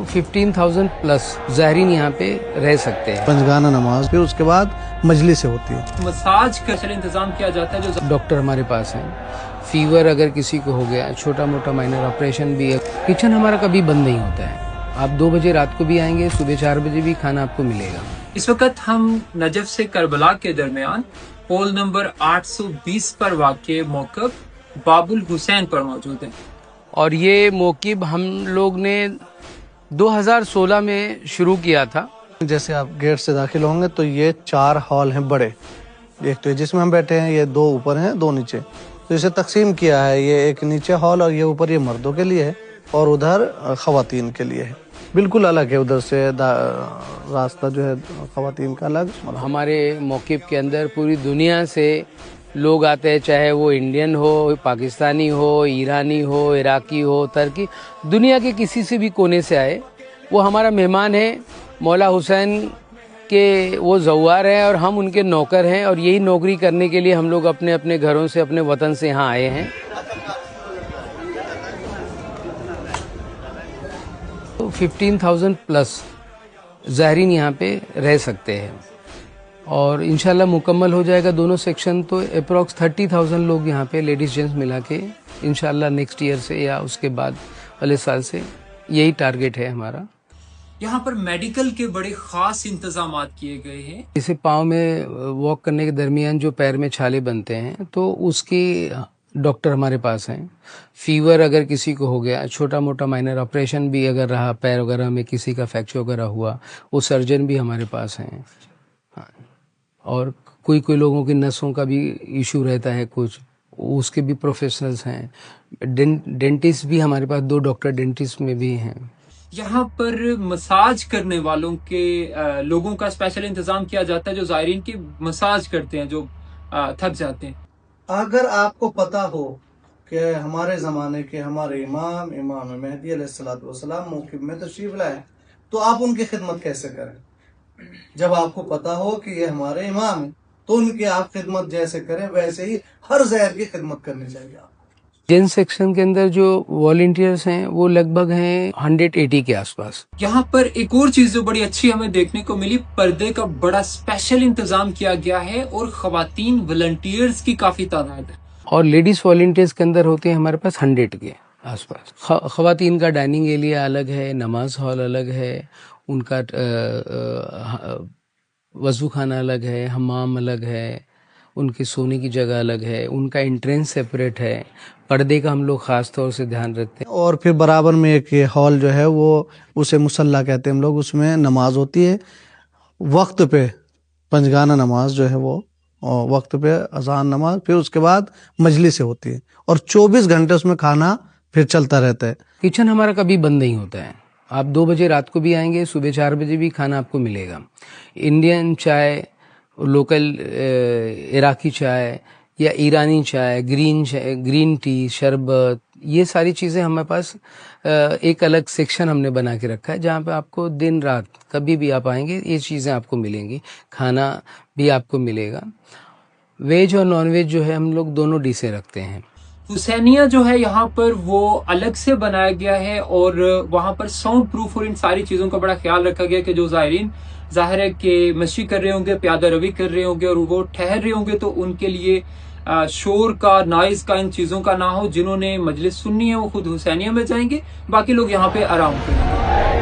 15,000 plus ज़ायरीन यहाँ पे रह सकते हैं। पंजगाना नमाज, फिर उसके बाद मजलिस होती है। मसाज का इंतजाम किया जाता है। जो डॉक्टर हमारे पास हैं। फीवर अगर किसी को हो गया, छोटा मोटा माइनर ऑपरेशन भी है। किचन हमारा कभी बंद नहीं होता है। आप 2 बजे रात को भी आएंगे, सुबह 4 बजे भी खाना आपको मिलेगा। इस वक्त हम नजफ से करबला के दरमियान पोल नंबर 820 पर वाक़े मौक़िफ़ बाबुल हुसैन पर मौजूद हैं। और ये मौक़िफ़ हम लोग ने 2016 में शुरू किया था। जैसे आप गेट से दाखिल होंगे तो ये 4 हॉल हैं बड़े। एक तो जिसमें हम बैठे हैं, ये 2 ऊपर हैं, 2 नीचे। तो इसे तकसीम किया है, ये एक नीचे हॉल और ये ऊपर ये मर्दों के लिए है और उधर ख़वातीन के लिए है। बिल्कुल अलग है, उधर से रास्ता जो है ख़वातीन का अलग। हमारे मौक़िफ़ के अंदर पूरी दुनिया से लोग आते हैं, चाहे वो इंडियन हो, पाकिस्तानी हो, ईरानी हो, इराकी हो, तुर्की, दुनिया के किसी से भी कोने से आए, वो हमारा मेहमान है। मौला हुसैन के वो ज़व्वार हैं और हम उनके नौकर हैं, और यही नौकरी करने के लिए हम लोग अपने अपने घरों से, अपने वतन से यहाँ आए हैं। तो 15,000 प्लस ज़ायरीन यहाँ पे रह सकते हैं, और इंशाल्लाह मुकम्मल हो जाएगा दोनों सेक्शन तो अप्रॉक्स 30,000 लोग यहाँ पे लेडीज़ जेंट्स मिला के इंशाल्लाह नेक्स्ट ईयर से या उसके बाद वाले साल से यही टारगेट है हमारा। यहाँ पर मेडिकल के बड़े खास इंतजामात किए गए हैं। जैसे पाँव में वॉक करने के दरमियान जो पैर में छाले बनते हैं, तो उसकी डॉक्टर हमारे पास हैं। फीवर अगर किसी को हो गया, छोटा मोटा माइनर ऑपरेशन भी अगर रहा, पैर वगैरह में किसी का फ्रैक्चर वगैरह हुआ, वो सर्जन भी हमारे पास हैं। हाँ। और कोई कोई लोगों की नसों का भी इशू रहता है कुछ, उसके भी प्रोफेशनल्स हैं। डेंटिस्ट भी हमारे पास 2 डॉक्टर डेंटिस्ट में भी हैं। यहाँ पर मसाज करने वालों के लोगों का स्पेशल इंतजाम किया जाता है, जो ज़ायरीन की मसाज करते हैं, जो थक जाते हैं। अगर आपको पता हो कि हमारे ज़माने के हमारे इमाम मेहदी अलैहिस्सलाम मौक़िफ़ में तशरीफ़ लाए, तो आप उनकी खिदमत कैसे करें? जब आपको पता हो कि ये हमारे इमाम हैं, तो उनकी आप खिदमत जैसे करें वैसे ही हर ज़ायर की खिदमत करनी चाहिए आपको। जेंट्स सेक्शन के अंदर जो वॉलंटियर्स हैं वो लगभग हैं 180 के आसपास। यहाँ पर एक और चीज जो बड़ी अच्छी हमें देखने को मिली, पर्दे का बड़ा स्पेशल इंतजाम किया गया है और खवातीन वॉलंटियर्स की काफी तादाद है। और लेडीज वॉलंटियर्स के अंदर होते हैं हमारे पास 100 के आसपास। खवातीन का डाइनिंग एरिया अलग है, नमाज हॉल अलग है, उनका वजू खाना अलग है, हमाम अलग है, उनके सोने की जगह अलग है, उनका एंट्रेंस सेपरेट है। पर्दे का हम लोग ख़ास तौर से ध्यान रखते हैं। और फिर बराबर में एक हॉल जो है वो उसे मुसल्ला कहते हैं हम लोग, उसमें नमाज होती है वक्त पे, पंजगाना नमाज जो है वो वक्त पे, अजान नमाज, फिर उसके बाद मजलिस होती है और 24 घंटे उसमें खाना फिर चलता रहता है। किचन हमारा कभी बंद नहीं होता है। आप 2 बजे रात को भी आएंगे, सुबह 4 बजे भी खाना आपको मिलेगा। इंडियन चाय, लोकल इराकी चाय या ईरानी चाय, ग्रीन टी, शरबत, ये सारी चीज़ें हमारे पास एक अलग सेक्शन हमने बना के रखा है, जहाँ पे आपको दिन रात कभी भी आप आएंगे ये चीज़ें आपको मिलेंगी, खाना भी आपको मिलेगा। वेज और नॉन वेज जो है हम लोग दोनों डिशें रखते हैं। हुसैनिया जो है यहाँ पर वो अलग से बनाया गया है, और वहाँ पर साउंड प्रूफ और इन सारी चीज़ों का बड़ा ख्याल रखा गया कि जो ज़ायरीन ज़ाहिर है कि मशी कर रहे होंगे, प्यादा रवी कर रहे होंगे और वो ठहर रहे होंगे, तो उनके लिए शोर का, नॉइज़ का, इन चीज़ों का ना हो। जिन्होंने मजलिस सुननी है वो खुद हुसैनिया में जाएंगे, बाकी लोग यहाँ पे आराम करेंगे।